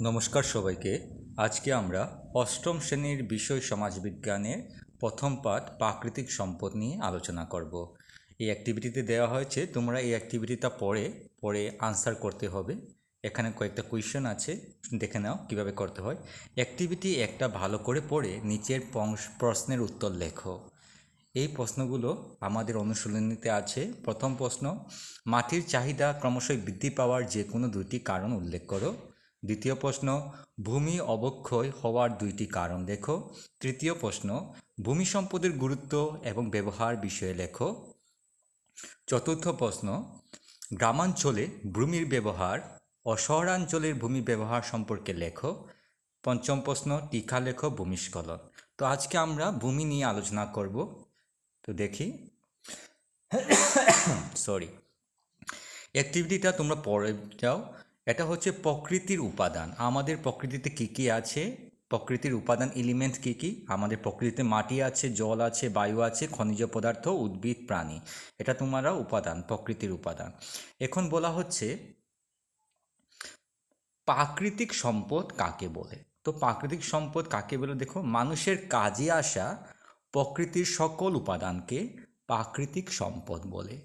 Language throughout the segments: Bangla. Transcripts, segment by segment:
নমস্কার সবাইকে। আজকে আমরা অষ্টম শ্রেণীর বিষয় সমাজবিজ্ঞানের প্রথম পাঠ প্রাকৃতিক সম্পদ নিয়ে আলোচনা করব। এই অ্যাক্টিভিটিতে দেওয়া হয়েছে, তোমরা এই অ্যাক্টিভিটিটা পড়ে আনসার করতে হবে। এখানে কয়েকটা কোয়েশ্চেন আছে, দেখে নাও কিভাবে করতে হয়। অ্যাক্টিভিটি একটা ভালো করে পড়ে নিচের প্রশ্নের উত্তর লেখো। এই প্রশ্নগুলো আমাদের অনুশীলনীতে আছে। প্রথম প্রশ্ন, মাটির চাহিদা ক্রমশই বৃদ্ধি পাওয়ার যে কোনো দুইটি কারণ উল্লেখ করো। দ্বিতীয় প্রশ্ন, ভূমি অবক্ষয় হওয়ার দুইটি কারণ লেখো। তৃতীয় প্রশ্ন, ভূমি সম্পদের গুরুত্ব এবং ব্যবহার বিষয়ে লেখো। চতুর্থ প্রশ্ন, গ্রামাঞ্চলে ভূমির ব্যবহার ও শহরাঞ্চলের ভূমি ব্যবহার সম্পর্কে লেখো। পঞ্চম প্রশ্ন, টিকা লেখো ভূমিস্খলন। তো আজকে আমরা ভূমি নিয়ে আলোচনা করব। তো দেখি, সরি, অ্যাক্টিভিটিটা তোমরা পড়ে যাও। এটা হচ্ছে প্রকৃতির উপাদান। আমাদের প্রকৃতিতে কী কী আছে, প্রকৃতির উপাদান এলিমেন্ট কী কী। আমাদের প্রকৃতিতে মাটি আছে, জল আছে, বায়ু আছে, খনিজ পদার্থ, উদ্ভিদ, প্রাণী। এটা তোমরা উপাদান, প্রকৃতির উপাদান। এখন বলা হচ্ছে প্রাকৃতিক সম্পদ কাকে বলে। তো প্রাকৃতিক সম্পদ কাকে বলে দেখো, মানুষের কাজে আসা প্রকৃতির সকল উপাদানকে প্রাকৃতিক সম্পদ বলে।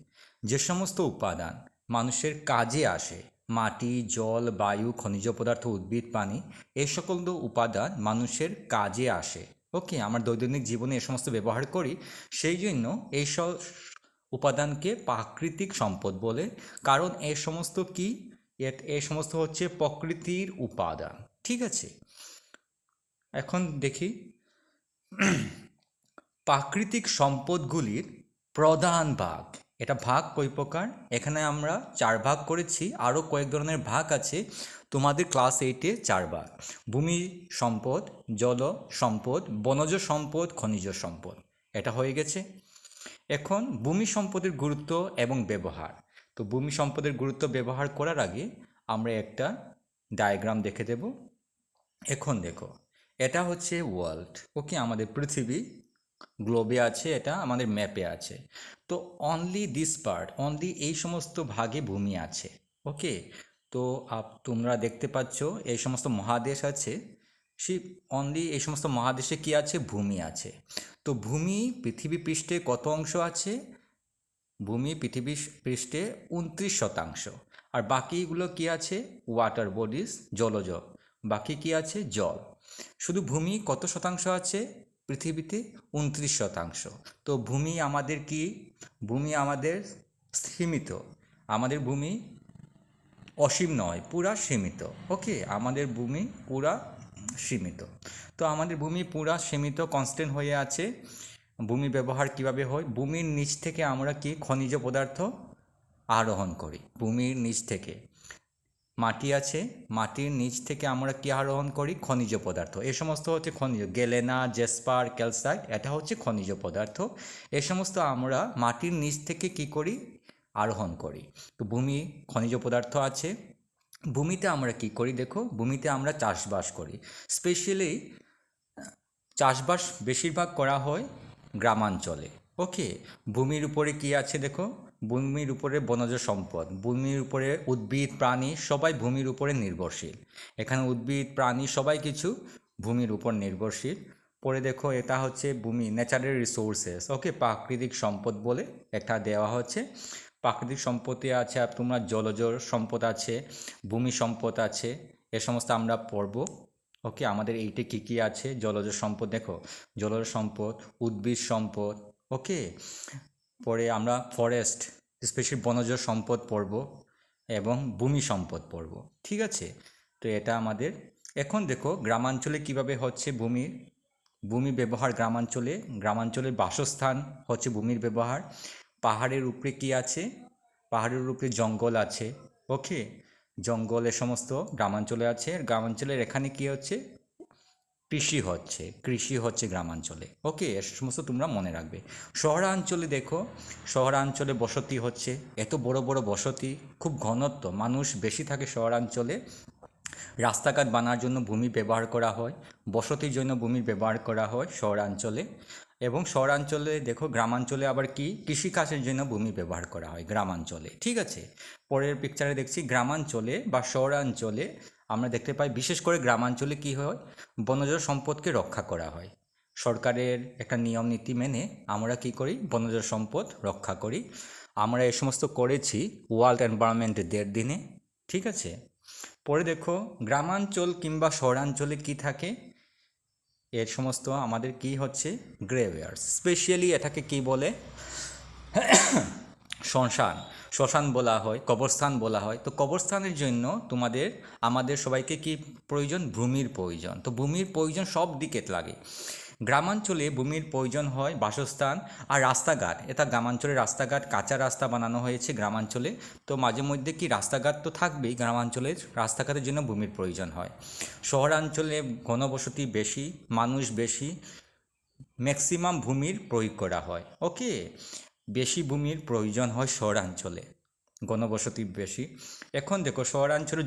যে সমস্ত উপাদান মানুষের কাজে আসে, মাটি, জল, বায়ু, খনিজ পদার্থ, উদ্ভিদ, পানি, এই সকল উপাদান মানুষের কাজে আসে। ওকে, আমার দৈনন্দিন জীবনে এ সমস্ত ব্যবহার করি, সেই জন্য এইসব উপাদানকে প্রাকৃতিক সম্পদ বলে। কারণ এই সমস্ত কি, এই সমস্ত হচ্ছে প্রকৃতির উপাদান। ঠিক আছে, এখন দেখি প্রাকৃতিক সম্পদগুলির প্রধান ভাগ। এটা ভাগ কয় প্রকার, এখানে আমরা 4 ভাগ করেছি, আরও কয়েক ধরনের ভাগ আছে। তোমাদের ক্লাস 8-এ 4 ভাগ: ভূমি সম্পদ, জল সম্পদ, বনজ সম্পদ, খনিজ সম্পদ। এটা হয়ে গেছে। এখন ভূমি সম্পদের গুরুত্ব এবং ব্যবহার। তো ভূমি সম্পদের গুরুত্ব ব্যবহার করার আগে আমরা একটা ডায়াগ্রাম দেখে দেব। এখন দেখো, এটা হচ্ছে ওয়ার্ল্ড। ওকে, আমাদের পৃথিবী গ্লোবে আছে, এটা আমাদের ম্যাপে আছে। তো অনলি দিস পার্ট, অনলি এই সমস্ত ভাগে ভূমি আছে। ওকে, তো তোমরা দেখতে পাচ্ছ এই সমস্ত মহাদেশ আছে, সেই অনলি এই সমস্ত মহাদেশে কি আছে, ভূমি আছে। তো ভূমি পৃথিবী পৃষ্ঠে কত অংশ আছে, ভূমি পৃথিবী পৃষ্ঠে 29%। আর বাকিগুলো কি আছে, ওয়াটার বডিজ, জলজ। বাকি কি আছে, জল। শুধু ভূমি কত শতাংশ আছে পৃথিবীতে, 29%। তো ভূমি আমাদের কি, ভূমি আমাদের সীমিত। আমাদের ভূমি অসীম নয়, পুরা সীমিত। ওকে, আমাদের ভূমি পুরা সীমিত। তো আমাদের ভূমি পুরা সীমিত, কনস্ট্যান্ট হয়ে আছে। ভূমি ব্যবহার কিভাবে হয়, ভূমির নিচ থেকে আমরা কি খনিজ পদার্থ আরোহণ করি। ভূমির নিচ থেকে মাটি আছে, মাটির নিচ থেকে আমরা কি আরোহণ করি, খনিজ পদার্থ। এ সমস্ত হচ্ছে খনিজ, গ্যালেনা, জেসপার, ক্যালসাইট, এটা হচ্ছে খনিজ পদার্থ। এ সমস্ত আমরা মাটির নিচ থেকে কি করি, আরোহণ করি। তো ভূমি খনিজ পদার্থ আছে। ভূমিতে আমরা কি করি দেখো, ভূমিতে আমরা চাষবাস করি। স্পেশালি চাষবাস বেশিরভাগ করা হয় গ্রামাঞ্চলে। ওকে, ভূমির উপরে কি আছে দেখো, ভূমির উপরে বনজ সম্পদ, ভূমির উপরে উদ্ভিদ, প্রাণী, সবাই ভূমির উপরে নির্ভরশীল। এখানে উদ্ভিদ, প্রাণী সবাই কিছু ভূমির উপর নির্ভরশীল। পরে দেখো, এটা হচ্ছে ভূমি, ন্যাচারাল রিসোর্সেস। ওকে, প্রাকৃতিক সম্পদ বলে একটা দেওয়া হচ্ছে। প্রাকৃতিক সম্পদে আছে তোমরা জলজ সম্পদ আছে, ভূমি সম্পদ আছে, এ সমস্ত আমরা পড়ব। ওকে, আমাদের এইটে কী কী আছে, জলজ সম্পদ দেখো, জলজ সম্পদ, উদ্ভিদ সম্পদ। ওকে, পরে আমরা ফরেস্ট, স্পেশালি বনজ সম্পদ পড়ব এবং ভূমি সম্পদ পড়ব। ঠিক আছে, তো এটা আমাদের। এখন দেখো গ্রামাঞ্চলে কিভাবে হচ্ছে ভূমি ব্যবহার। গ্রামাঞ্চলের বাসস্থান হচ্ছে ভূমির ব্যবহার। পাহাড়ের উপরে কি আছে, পাহাড়ের উপরে জঙ্গল আছে। ওকে, জঙ্গল এ সমস্ত গ্রামাঞ্চলে আছে। গ্রামাঞ্চলের এখানে কি হচ্ছে, কৃষি হচ্ছে গ্রামাঞ্চলে। ওকে, এ সমস্ত তোমরা মনে রাখবে। শহরাঞ্চলে দেখো, শহরাঞ্চলে বসতি হচ্ছে, এত বড় বড় বসতি, খুব ঘনত্ব, মানুষ বেশি থাকে শহরাঞ্চলে। রাস্তাঘাট বানার জন্য ভূমি ব্যবহার করা হয়, বসতির জন্য ভূমির ব্যবহার করা হয় শহরাঞ্চলে। এবং শহরাঞ্চলে দেখো, গ্রামাঞ্চলে আবার কি, কৃষিকাজের জন্য ভূমি ব্যবহার করা হয় গ্রামাঞ্চলে। ঠিক আছে, পরের পিকচারে দেখছি গ্রামাঞ্চলে বা শহরাঞ্চলে আমরা দেখতে পাই বিশেষ করে গ্রামাঞ্চলে কী হয়, বনজ সম্পদকে রক্ষা করা হয়। সরকারের একটা নিয়ম নীতি মেনে আমরা কি করি, বনজ সম্পদ রক্ষা করি। আমরা এ সমস্ত করেছি ওয়ার্ল্ড এনভায়রনমেন্ট ডের দিনে, ঠিক আছে। পরে দেখো গ্রামাঞ্চল কিংবা শহরাঞ্চলে কি থাকে, এর সমস্ত আমাদের কি হচ্ছে গ্রেভয়ার্ডস, স্পেশালি এটাকে কি বলে শ্মশান, শ্মশান বলা হয়, কবরস্থান বলা হয়। তো কবরস্থানের জন্য আমাদের সবাইকে কি প্রয়োজন, ভূমির প্রয়োজন। তো ভূমির প্রয়োজন সব দিকে লাগে। গ্রামাঞ্চলে ভূমির প্রয়োজন হয় বাসস্থান আর রাস্তাঘাট। এটা গ্রামাঞ্চলের রাস্তাঘাট, কাঁচা রাস্তা বানানো হয়েছে গ্রামাঞ্চলে। তো মাঝে মধ্যে কি রাস্তাঘাট তো থাকবেই, গ্রামাঞ্চলের রাস্তাঘাটের জন্য ভূমির প্রয়োজন হয়। শহরাঞ্চলে ঘনবসতি বেশি, মানুষ বেশি, ম্যাক্সিমাম ভূমির প্রয়োগ করা হয়। ওকে, বেশি ভূমির প্রয়োজন হয় শহরাঞ্চলে, ঘনবসতি বেশি। এখন দেখো শহরাঞ্চলে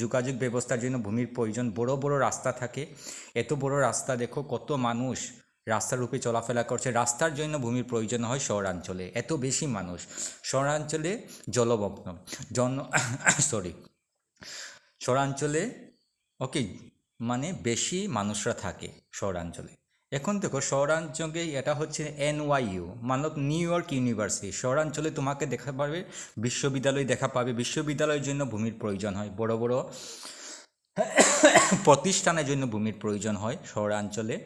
যোগাযোগ ব্যবস্থার জন্য ভূমির প্রয়োজন। বড় বড় রাস্তা থাকে, এত বড় রাস্তা দেখো, কত মানুষ রাস্তার উপরে চলাফেরা করছে, রাস্তার জন্য ভূমির প্রয়োজন হয় শহরাঞ্চলে, এত বেশি মানুষ। শহরাঞ্চলে জলমগ্ন শহরাঞ্চলে ওকে মানে বেশি মানুষরা থাকে শহরাঞ্চলে। এখন দেখো শহরাঞ্চলে এটা হচ্ছে NYU, মানে নিউ ইয়র্ক ইউনিভার্সিটি। শহরাঞ্চলে তোমাকে দেখা পাবে বিশ্ববিদ্যালয় দেখা পাবে, বিশ্ববিদ্যালয়ের জন্য ভূমির প্রয়োজন হয়। বড় বড় প্রতিষ্ঠানের জন্য ভূমির প্রয়োজন হয় শহরাঞ্চলে।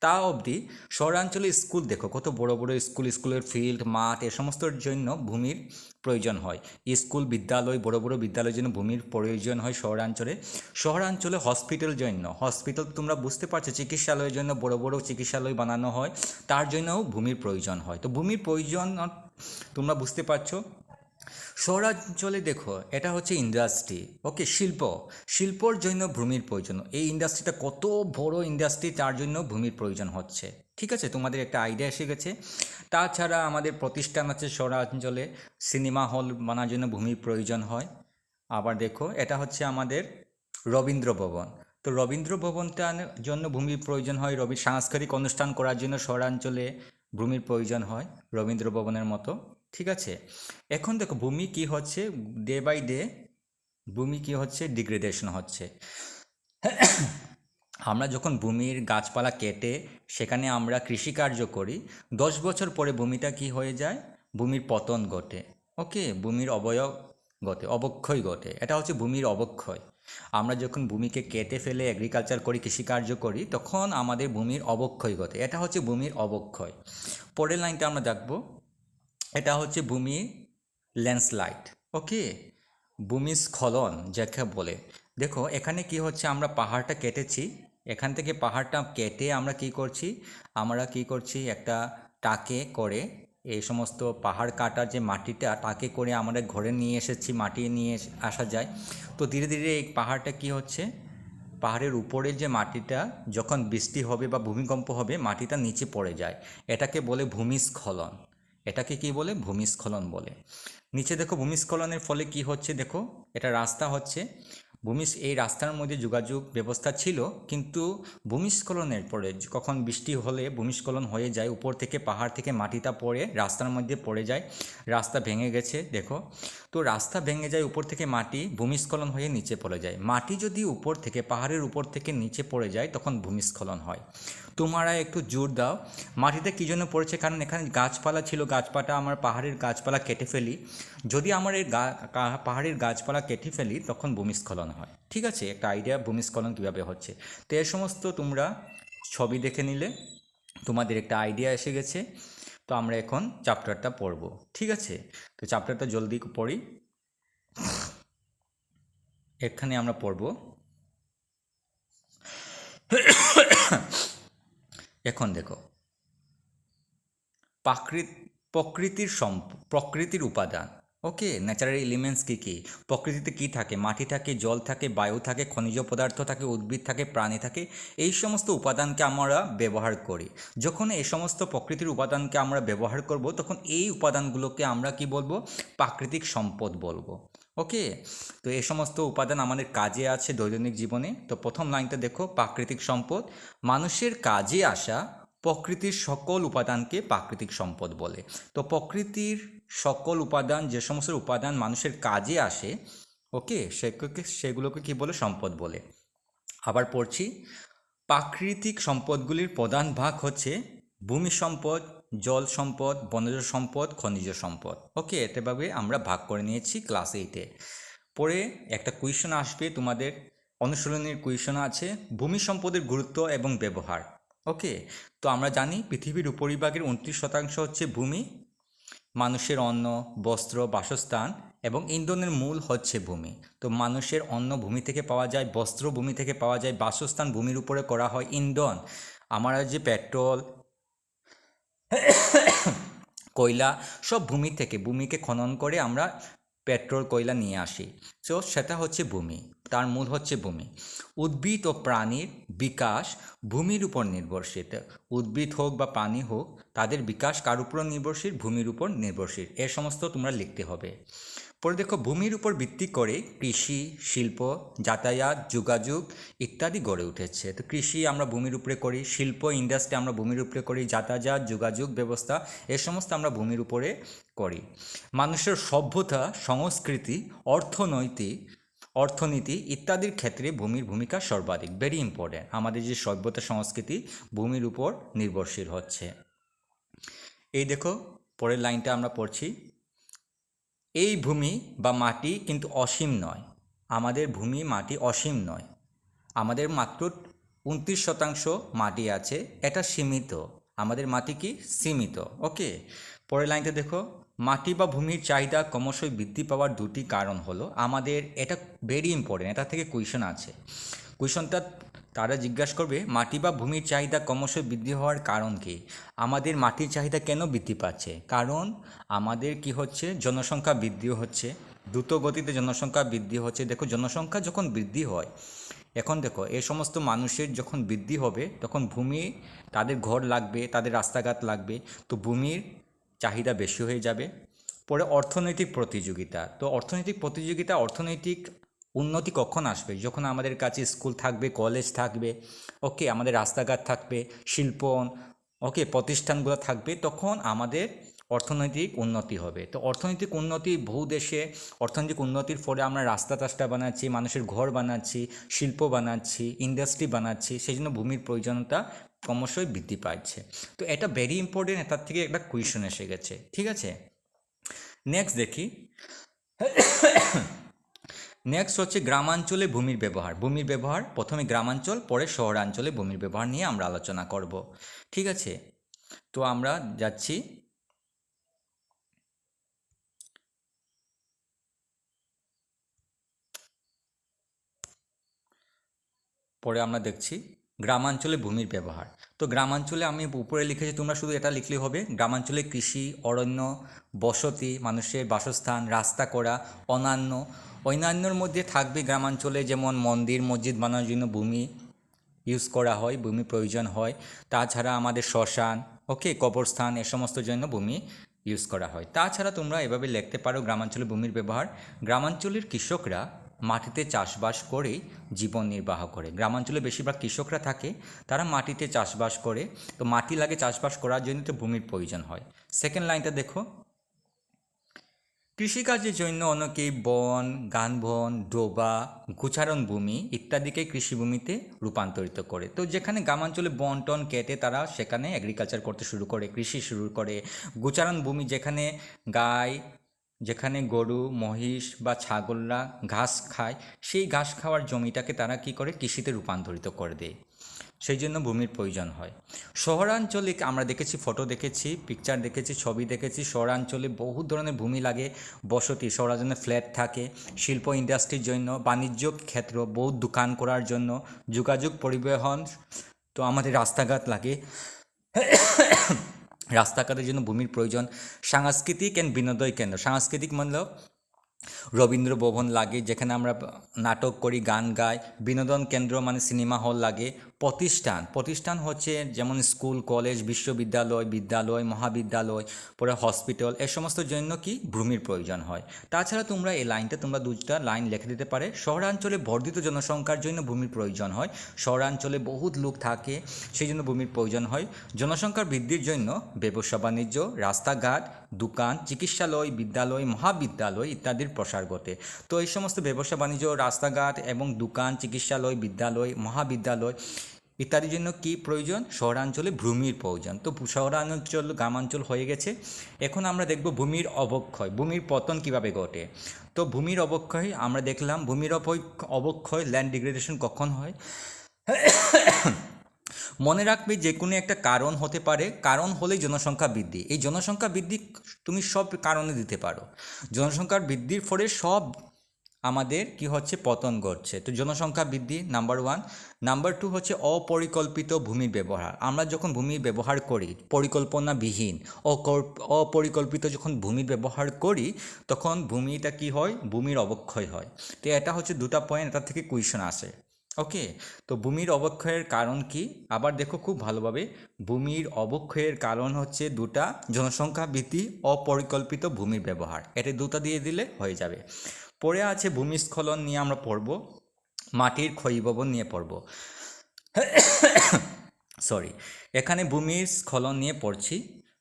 তা অবধি শহরাঞ্চলে স্কুল দেখো, কত বড় বড় স্কুলের ফিল্ড, মাঠ, এ সমস্তর জন্য ভূমির প্রয়োজন হয়। স্কুল, বিদ্যালয়, বড় বড় বিদ্যালয়ের জন্য ভূমির প্রয়োজন হয় শহরাঞ্চলে হসপিটাল তোমরা বুঝতে পারছো, চিকিৎসালয়ের জন্য বড় বড় চিকিৎসালয় বানানো হয়, তার জন্যও ভূমির প্রয়োজন হয়। তো ভূমির প্রয়োজন তোমরা বুঝতে পারছো। শহরাঞ্চলে দেখো এটা হচ্ছে ইন্ডাস্ট্রি, ওকে, শিল্পর জন্য ভূমির প্রয়োজন। এই ইন্ডাস্ট্রিটা কত বড় ইন্ডাস্ট্রি, তার জন্য ভূমির প্রয়োজন হচ্ছে, ঠিক আছে। তোমাদের একটা আইডিয়া এসে গেছে। তাছাড়া আমাদের প্রতিষ্ঠান আছে শহরাঞ্চলে, সিনেমা হল বানার জন্য ভূমির প্রয়োজন হয়। আবার দেখো এটা হচ্ছে আমাদের রবীন্দ্র ভবন। তো রবীন্দ্র ভবনটার জন্য ভূমির প্রয়োজন হয়। সাংস্কৃতিক অনুষ্ঠান করার জন্য শহরাঞ্চলে ভূমির প্রয়োজন হয় রবীন্দ্র ভবনের মতো, ঠিক আছে। এখন দেখো ভূমি কি হচ্ছে, ডে বাই ডে ভূমি কি হচ্ছে, ডিগ্রেডেশন হচ্ছে। আমরা যখন ভূমির গাছপালা কেটে সেখানে আমরা কৃষিকার্য করি, 10 বছর পরে ভূমিটা কি হয়ে যায়, ভূমির পতন ঘটে, ওকে, ভূমির অবক্ষয় ঘটে। এটা হচ্ছে ভূমির অবক্ষয়। আমরা যখন ভূমিকে কেটে ফেলে এগ্রিকালচার করি, কৃষিকার্য করি, তখন আমাদের ভূমির অবক্ষয় ঘটে। এটা হচ্ছে ভূমির অবক্ষয়। পরের লাইনটা আমরা দেখবো, এটা হচ্ছে ভূমির ল্যান্ডস্লাইড, ওকে, ভূমিস্খলন যাকে বলে। দেখো এখানে কি হচ্ছে, আমরা পাহাড়টা কেটেছি, এখান থেকে পাহাড়টা কেটে আমরা কি করছি একটা টাকে করে, এই সমস্ত পাহাড় কাটার যে মাটিটা টাকে করে আমরা ঘরে নিয়ে এসেছি, মাটি নিয়ে আসা যায়। তো ধীরে ধীরে এই পাহাড়টা কি হচ্ছে, পাহাড়ের উপরে যে মাটিটা যখন বৃষ্টি হবে বা ভূমিকম্প হবে, মাটিটা নিচে পড়ে যায়, এটাকে বলে ভূমিস্খলন। এটাকে কি বলে, ভূমিস্খলন বলে। নিচে দেখো ভূমিস্খলনের ফলে কি হচ্ছে, দেখো এটা রাস্তা হচ্ছে, এই রাস্তার মধ্যে যোগাযোগ ব্যবস্থা ছিল, কিন্তু ভূমিস্খলনের পরে কখন বৃষ্টি হলে ভূমিস্খলন হয়ে যায়, উপর থেকে পাহাড় থেকে মাটিটা পড়ে রাস্তার মধ্যে পড়ে যায়, রাস্তা ভেঙে গেছে দেখো। তো রাস্তা ভেঙে যায়, উপর থেকে মাটি ভূমিস্খলন হয়ে নিচে পড়ে যায়। মাটি যদি উপর থেকে, পাহাড়ের উপর থেকে নিচে পড়ে যায়, তখন ভূমিস্খলন হয়। তোমরা একটু জোর দাও, মাটিতে কী জন্য পড়েছে, কারণ এখানে গাছপালা ছিল, আমার পাহাড়ের গাছপালা কেটে ফেলি, যদি আমার এই পাহাড়ের গাছপালা কেটে ফেলি, তখন ভূমিস্খলন হয়, ঠিক আছে। একটা আইডিয়া ভূমিস্খলন কীভাবে হচ্ছে। তো এ সমস্ত তোমরা ছবি দেখে নিলে তোমাদের একটা আইডিয়া এসে গেছে। তো আমরা এখন চ্যাপ্টারটা পড়ব, ঠিক আছে। তো চ্যাপ্টারটা জলদি পড়ি। এখানে আমরা পড়ব, এখন দেখো প্রকৃতির উপাদান, ওকে, ন্যাচারাল এলিমেন্টস কী কী, প্রকৃতিতে কী থাকে, মাটি থাকে, জল থাকে, বায়ু থাকে, খনিজ পদার্থ থাকে, উদ্ভিদ থাকে, প্রাণী থাকে, এই সমস্ত উপাদানকে আমরা ব্যবহার করি। যখন এই সমস্ত প্রকৃতির উপাদানকে আমরা ব্যবহার করব, তখন এই উপাদানগুলোকে আমরা কি বলবো, প্রাকৃতিক সম্পদ বলবো, ওকে। তো এই সমস্ত উপাদান আমাদের কাজে আছে দৈনন্দিন জীবনে। তো প্রথম লাইনটা দেখো, প্রাকৃতিক সম্পদ, মানুষের কাজে আসা প্রকৃতির সকল উপাদানকে প্রাকৃতিক সম্পদ বলে। তো প্রকৃতির সকল উপাদান, যে সমস্ত উপাদান মানুষের কাজে আসে, ওকে, সেগুলোকে কি বলে? সম্পদ বলে। আবার পড়ছি, প্রাকৃতিক সম্পদগুলির প্রধান ভাগ হচ্ছে ভূমি সম্পদ, জল সম্পদ, বনজ সম্পদ, খনিজ সম্পদ। ওকে, এভাবে আমরা ভাগ করে নিয়েছি ক্লাস 8-এ। পরে একটা কুয়েশন আসবে তোমাদের, অনুশীলনীর কুয়েশন আছে ভূমি সম্পদের গুরুত্ব এবং ব্যবহার। ওকে, তো আমরা জানি পৃথিবীর উপরিভাগের 29% হচ্ছে ভূমি। মানুষের অন্ন, বস্ত্র, বাসস্থান এবং ইন্ধনের মূল হচ্ছে ভূমি। তো মানুষের অন্ন ভূমি থেকে পাওয়া যায়, বস্ত্র ভূমি থেকে পাওয়া যায়, বাসস্থান ভূমির উপরে করা হয়, ইন্ধন আমরা যে পেট্রোল, কয়লা সব ভূমি থেকে, ভূমিকে খনন করে আমরা পেট্রোল কয়লা নিয়ে আসি। তো সেটা হচ্ছে ভূমি, তার মূল হচ্ছে ভূমি। উদ্ভিদ ও প্রাণীর বিকাশ ভূমির উপর নির্ভরশীল। উদ্ভিদ হোক বা প্রাণী হোক, তাদের বিকাশ কার উপর নির্ভরশীল? ভূমির উপর নির্ভরশীল। এ সমস্ত তোমরা লিখতে হবে। পরে দেখো, ভূমির উপর ভিত্তি করে কৃষি, শিল্প, যাতায়াত, যোগাযোগ ইত্যাদি গড়ে উঠেছে। তো কৃষি আমরা ভূমির উপরে করি, শিল্প ইন্ডাস্ট্রি আমরা ভূমির উপরে করি, যাতায়াত, যোগাযোগ ব্যবস্থা এ সমস্ত আমরা ভূমির উপরে করি। মানুষের সভ্যতা, সংস্কৃতি, অর্থনীতি ইত্যাদির ক্ষেত্রে ভূমির ভূমিকা সর্বাধিক। ভেরি ইম্পর্ট্যান্ট, আমাদের যে সভ্যতা সংস্কৃতি ভূমির উপর নির্ভরশীল হচ্ছে। এই দেখো, পরের লাইনটা আমরা পড়ছি, এই ভূমি বা মাটি কিন্তু অসীম নয়। আমাদের ভূমি মাটি অসীম নয়, আমাদের মাত্র 29% মাটি আছে, এটা সীমিত। আমাদের মাটি কি? সীমিত। ওকে, পরের লাইনটা দেখো, মাটি বা ভূমির চাহিদা ক্রমশই বৃদ্ধি পাওয়ার দুটি কারণ হলো আমাদের, এটা ভেরি ইম্পর্টেন্ট, এটা থেকে কুয়েশন আছে। কুয়েশনটা তারা জিজ্ঞাসা করবে মাটি বা ভূমির চাহিদা ক্রমশই বৃদ্ধি হওয়ার কারণ কি? আমাদের মাটির চাহিদা কেন বৃদ্ধি পাচ্ছে? কারণ আমাদের কি হচ্ছে? জনসংখ্যা বৃদ্ধি হচ্ছে, দ্রুত গতিতে জনসংখ্যা বৃদ্ধি হচ্ছে। দেখো, জনসংখ্যা যখন বৃদ্ধি হয়, এখন দেখো এই সমস্ত মানুষের যখন বৃদ্ধি হবে তখন ভূমি, তাদের ঘর লাগবে, তাদের রাস্তাঘাট লাগবে, তো ভূমির চাহিদা বেশি হয়ে যাবে। পরে অর্থনৈতিক প্রতিযোগিতা, তো অর্থনৈতিক উন্নতি কখন আসবে? যখন আমাদের কাছে স্কুল থাকবে, কলেজ থাকবে, ওকে, আমাদের রাস্তাঘাট থাকবে, শিল্প, ওকে, প্রতিষ্ঠানগুলো থাকবে, তখন আমাদের অর্থনৈতিক উন্নতি হবে। তো অর্থনৈতিক উন্নতি, বহু দেশে অর্থনৈতিক উন্নতির ফলে আমরা রাস্তা টাস্তা বানাচ্ছি, মানুষের ঘর বানাচ্ছি, শিল্প বানাচ্ছি, ইন্ডাস্ট্রি বানাচ্ছি, সেই জন্য ভূমির প্রয়োজনীয়তা ক্রমশই বৃদ্ধি পাচ্ছে। তো এটা ভেরি ইম্পর্টেন্ট, এটার থেকে একটা কুয়েশন এসে গেছে। ঠিক আছে, নেক্সট দেখি। নেক্সট হচ্ছে গ্রামাঞ্চলে ভূমির ব্যবহার। প্রথমে গ্রামাঞ্চল, পরে শহরাঞ্চলে ভূমির ব্যবহার নিয়ে আমরা আলোচনা করব। ঠিক আছে, তো আমরা যাচ্ছি। পরে আমরা দেখছি গ্রামাঞ্চলে ভূমির ব্যবহার। তো গ্রামাঞ্চলে আমি উপরে লিখেছি, তোমরা শুধু এটা লিখলেই হবে। গ্রামাঞ্চলে কৃষি, অরণ্য, বসতি, মানুষের বাসস্থান, রাস্তা করা, অন্যান্যর মধ্যে থাকবে গ্রামাঞ্চলে যেমন মন্দির, মসজিদ বানানোর জন্য ভূমি ইউজ করা হয়, ভূমি প্রয়োজন হয়। তাছাড়া আমাদের শ্মশান, ওকে, কবরস্থান এ সমস্ত জন্য ভূমি ইউজ করা হয়। তাছাড়া তোমরা এভাবে লিখতে পারো গ্রামাঞ্চলে ভূমির ব্যবহার। গ্রামাঞ্চলের কৃষকরা মাটিতে চাষবাস করেই জীবন নির্বাহ করে। গ্রামাঞ্চলে বেশিরভাগ কৃষকরা থাকে, তারা মাটিতে চাষবাস করে, তো মাটি লাগে চাষবাস করার জন্য, তো ভূমির প্রয়োজন হয়। সেকেন্ড লাইনটা দেখো, কৃষিকাজের জন্য অনেকেই বন, ঘাসবন, ডোবা, গোচারণ ভূমি ইত্যাদিকে কৃষিভূমিতে রূপান্তরিত করে। তো যেখানে গ্রামাঞ্চলে বন টন কেটে তারা সেখানে এগ্রিকালচার করতে শুরু করে, কৃষি শুরু করে। গোচারণ ভূমি, যেখানে গরু, মহিষ বা ছাগলরা ঘাস খায়, সেই ঘাস খাওয়ার জমিটাকে তারা কী করে? কৃষিতে রূপান্তরিত করে দেয়, সেই জন্য ভূমির প্রয়োজন হয়। শহরাঞ্চলে আমরা দেখেছি, ফটো দেখেছি, পিকচার দেখেছি, ছবি দেখেছি, শহরাঞ্চলে বহু ধরনের ভূমি লাগে বসতি, শহরাঞ্চলে ফ্ল্যাট থাকে, শিল্প ইন্ডাস্ট্রির জন্য, বাণিজ্য ক্ষেত্র, বহু দোকান করার জন্য, যোগাযোগ পরিবহন, তো আমাদের রাস্তাঘাট লাগে, রাস্তাঘাটের জন্য ভূমির প্রয়োজন। সাংস্কৃতিক অ্যান্ড বিনোদন কেন্দ্র, সাংস্কৃতিক মতলব রবীন্দ্র ভবন লাগে, যেখানে আমরা নাটক করি, গান গাই। বিনোদন কেন্দ্র মানে সিনেমা হল লাগে। প্রতিষ্ঠান হচ্ছে যেমন স্কুল, কলেজ, বিদ্যালয়, মহাবিদ্যালয়, পরে হসপিটাল, এ সমস্ত জন্য কি ভূমির প্রয়োজন হয়। তাছাড়া তোমরা এই লাইনটা তোমরা দুটা লাইন লিখে দিতে পারে। শহরাঞ্চলে বর্ধিত জনসংখ্যার জন্য ভূমির প্রয়োজন হয়। শহরাঞ্চলে বহুত লোক থাকে, সেই জন্য ভূমির প্রয়োজন হয়। জনসংখ্যার বৃদ্ধির জন্য ব্যবসা বাণিজ্য, রাস্তাঘাট, দোকান, চিকিৎসালয়, বিদ্যালয়, মহাবিদ্যালয় ইত্যাদির প্রসার ঘটে। তো এই সমস্ত ব্যবসা বাণিজ্য, রাস্তাঘাট এবং দোকান, চিকিৎসালয়, বিদ্যালয়, মহাবিদ্যালয় ইত্যাদির জন্য কি প্রয়োজন? শহরাঞ্চলে ভূমির প্রয়োজন। তো শহরাঞ্চল গ্রামাঞ্চল হয়ে গেছে। এখন আমরা দেখব ভূমির অবক্ষয়, ভূমির পতন কিভাবে ঘটে। তো ভূমির অবক্ষয় আমরা দেখলাম, ভূমির অবক্ষয় ল্যান্ড ডিগ্রেডেশন কখন হয়? মনে রাখবে যে কোনো একটা কারণ হতে পারে, কারণ হলেই জনসংখ্যা বৃদ্ধি। এই জনসংখ্যা বৃদ্ধি তুমি সব কারণে দিতে পারো। জনসংখ্যার বৃদ্ধির ফলে সব আমাদের কি হচ্ছে? পতন ঘটছে। তো জনসংখ্যা বৃদ্ধি নাম্বার 1। নাম্বার 2 হচ্ছে অপরিকল্পিত ভূমির ব্যবহার। আমরা যখন ভূমির ব্যবহার করি পরিকল্পনাবিহীন, অপরিকল্পিত যখন ভূমির ব্যবহার করি, তখন ভূমিটা কি হয়? ভূমির অবক্ষয় হয়। তো এটা হচ্ছে দুটো পয়েন্ট, এটা থেকে কোয়েশ্চন আসে। ওকে, তো ভূমির অবক্ষয়ের কারণ কি? আবার দেখো খুব ভালোভাবে, ভূমির অবক্ষয়ের কারণ হচ্ছে দুটা: জনসংখ্যা বৃদ্ধি, অপরিকল্পিত ভূমির ব্যবহার। এটা দুটো দিয়ে দিলে হয়ে যাবে। পরে আছে ভূমিস্খলন নিয়ে আমরা পড়ব, মাটির ক্ষয়ীভবন নিয়ে পড়ব। সরি, এখানে ভূমির স্খলন নিয়ে পড়ছি।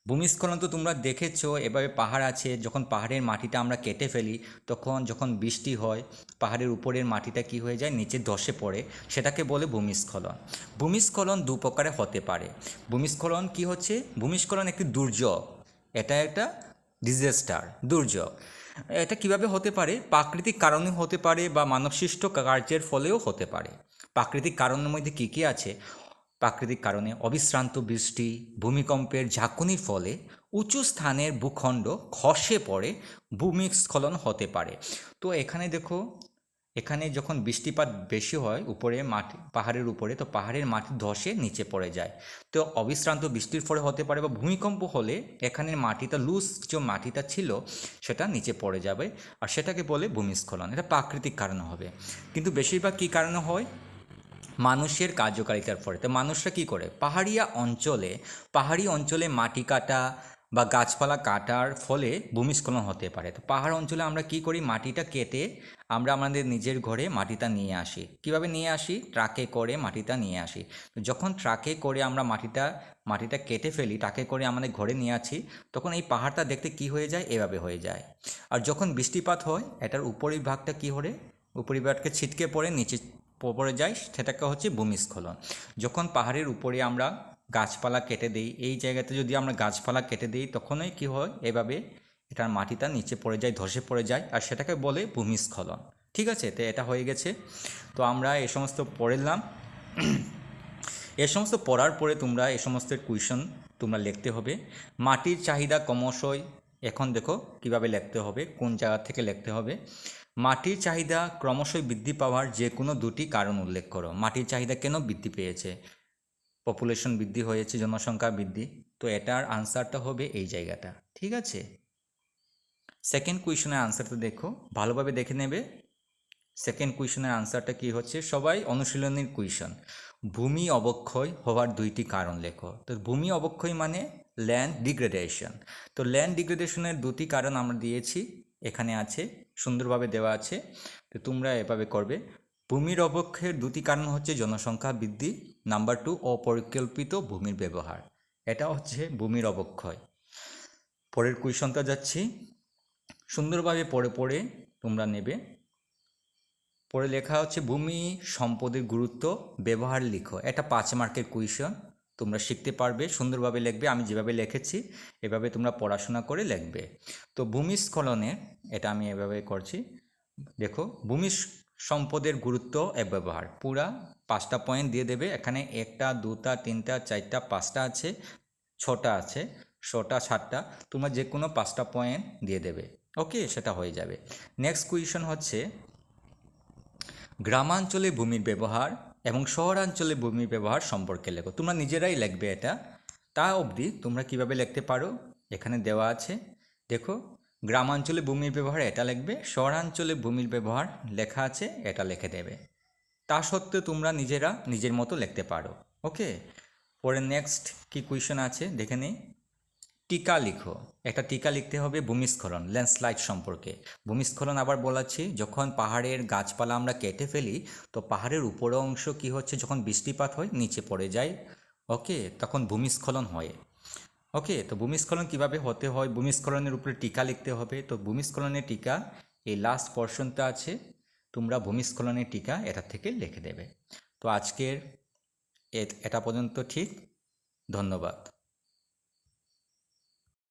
ভূমিস্খলন তো তোমরা দেখেছো, এভাবে পাহাড় আছে, যখন পাহাড়ের মাটিটা আমরা কেটে ফেলি, তখন যখন বৃষ্টি হয় পাহাড়ের উপরের মাটিটা কি হয়ে যায়? নিচে ধসে পড়ে, সেটাকে বলে ভূমিস্খলন। ভূমিস্খলন দু প্রকারে হতে পারে। ভূমিস্খলন কি হচ্ছে? ভূমিস্খলন একটি দুর্যোগ, এটা একটা ডিজাস্টার, দুর্যোগ। এটা কিভাবে হতে পারে? প্রাকৃতিক কারণে হতে পারে বা মানবসৃষ্ট কার্যের ফলেও হতে পারে। প্রাকৃতিক কারণের মধ্যে কী কী আছে? প্রাকৃতিক কারণে অবিশ্রান্ত বৃষ্টি, ভূমিকম্পের ঝাঁকুনির ফলে উঁচু স্থানের ভূখণ্ড খসে পড়ে ভূমিস্খলন হতে পারে। তো এখানে দেখো, এখানে যখন বৃষ্টিপাত বেশি হয় উপরে মাটি, পাহাড়ের উপরে, তো পাহাড়ের মাটি ধসে নিচে পড়ে যায়। তো অবিশ্রান্ত বৃষ্টির ফলে হতে পারে, বা ভূমিকম্প হলে এখানের মাটিটা, লুজ যে মাটিটা ছিল সেটা নিচে পড়ে যাবে, আর সেটাকে বলে ভূমিস্খলন। এটা প্রাকৃতিক কারণে হবে। কিন্তু বেশিরভাগ কী কারণে হয়? মানুষের কার্যকারিতার ফলে। তো মানুষরা কী করে? পাহাড়ি অঞ্চলে মাটি কাটা বা গাছপালা কাটার ফলে ভূমিস্খলন হতে পারে। তো পাহাড় অঞ্চলে আমরা কি করি? মাটিটা কেটে আমরা আমাদের নিজের ঘরে মাটিটা নিয়ে আসি। কিভাবে নিয়ে আসি? ট্রাকে করে মাটিটা নিয়ে আসি। তো যখন ট্রাকে করে আমরা মাটিটা কেটে ফেলি, ট্রাকে করে আমাদের ঘরে নিয়ে আসি, তখন এই পাহাড়টা দেখতে কি হয়ে যায়? এভাবে হয়ে যায়। আর যখন বৃষ্টিপাত হয়, এটার উপরিভাগটা কী হলে, উপরিভাগকে ছিটকে পড়ে নিচে পড়ে যায়, সেটাকে হচ্ছে ভূমিস্খলন। যখন পাহাড়ের উপরে আমরা গাছপালা কেটে দিই, এই জায়গাতে যদি আমরা গাছপালা কেটে দিই, তখনই কি হয়? এভাবে এটার মাটিটা নিচে পড়ে যায়, ধসে পড়ে যায়, আর সেটাকে বলে ভূমিস্খলন। ঠিক আছে, তো এটা হয়ে গেছে। তো আমরা এ সমস্ত পড়লাম। এ সমস্ত পড়ার পরে তোমরা এ সমস্ত কুয়েশন তোমরা লিখতে হবে। মাটির চাহিদা ক্রমশই, এখন দেখো কিভাবে লিখতে হবে, কোন জায়গা থেকে লিখতে হবে। মাটির চাহিদা ক্রমশই বৃদ্ধি পাওয়ার যে কোনো দুটি কারণ উল্লেখ করো। মাটির চাহিদা কেন বৃদ্ধি পেয়েছে? পপুলেশন বৃদ্ধি হয়েছে, জনসংখ্যা বৃদ্ধি। তো এটার আনসারটা হবে এই জায়গাটা। ঠিক আছে, সেকেন্ড কুয়েশনের আনসারটা দেখো, ভালোভাবে দেখে নেবে। সেকেন্ড কুয়েশনের আনসারটা কি হচ্ছে? সবাই অনুশীলনীর কুয়েশন। ভূমি অবক্ষয় হওয়ার দুইটি কারণ লেখো। তো ভূমি অবক্ষয় মানে ল্যান্ড ডিগ্রেডেশন। তো ল্যান্ড ডিগ্রেডেশনের দুটি কারণ আমরা দিয়েছি, এখানে আছে, সুন্দরভাবে দেওয়া আছে। তো তোমরা এভাবে করবে। ভূমির অবক্ষয়ের দুটি কারণ হচ্ছে জনসংখ্যা বৃদ্ধি, নাম্বার 2 অপরিকল্পিত ভূমির ব্যবহার। এটা হচ্ছে ভূমির অবক্ষয়। পরের কুয়েশনটা যাচ্ছি, সুন্দরভাবে পড়ে পড়ে তোমরা নেবে। পরে লেখা হচ্ছে ভূমি সম্পদের গুরুত্ব, ব্যবহার লিখো। এটা 5 মার্কের কুয়েশন, তোমরা শিখতে পারবে, সুন্দরভাবে লিখবে। আমি যেভাবে লিখেছি এভাবে তোমরা পড়াশোনা করে লিখবে। তো ভূমিস্খলনের, এটা আমি এভাবে করছি, দেখো ভূমি সম্পদের গুরুত্ব এ ব্যবহার, পুরা 5টা পয়েন্ট দিয়ে দেবে। এখানে 1টা 2টা 3টা 4টা 5টা আছে, 6টা আছে, 6টা 7টা, তোমরা যে কোনো 5টা পয়েন্ট দিয়ে দেবে। ওকে, সেটা হয়ে যাবে। নেক্সট কুয়েশন হচ্ছে গ্রামাঞ্চলে ভূমির ব্যবহার এবং শহরাঞ্চলে ভূমির ব্যবহার সম্পর্কে লেখো। তোমরা নিজেরাই লিখবে এটা, তা অবধি তোমরা কিভাবে লিখতে পারো এখানে দেওয়া আছে। দেখো, গ্রামাঞ্চলে ভূমির ব্যবহার এটা লিখবে, শহরাঞ্চলে ভূমির ব্যবহার লেখা আছে, এটা লিখে দেবে। তা সত্ত্বেও তোমরা নিজেরা নিজের মতো লিখতে পারো। ওকে, পরে নেক্সট কি কোয়েশ্চন আছে দেখে নিই। টিকা লিখো। একটা টিকা লিখতে হবে ভূমিস্খলন, ল্যান্ডস্লাইড সম্পর্কে। ভূমিস্খলন আবার বলাচ্ছি, যখন পাহাড়ের গাছপালা আমরা কেটে ফেলি, তো পাহাড়ের উপরের অংশ কি হচ্ছে? যখন বৃষ্টিপাত হয় নিচে পড়ে যায়, ওকে, তখন ভূমিস্খলন হয়। ওকে, তো ভূমিস্খলন কিভাবে হতে হয়, ভূমিস্খলনের উপরে টিকা লিখতে হবে। তো ভূমিস্খলনের টিকা এই লাস্ট পোর্শনটা আছে, তোমরা ভূমিস্খলনের টিকা এটা থেকে লিখে দেবে। তো আজকের এটা পর্যন্ত ঠিক। ধন্যবাদ।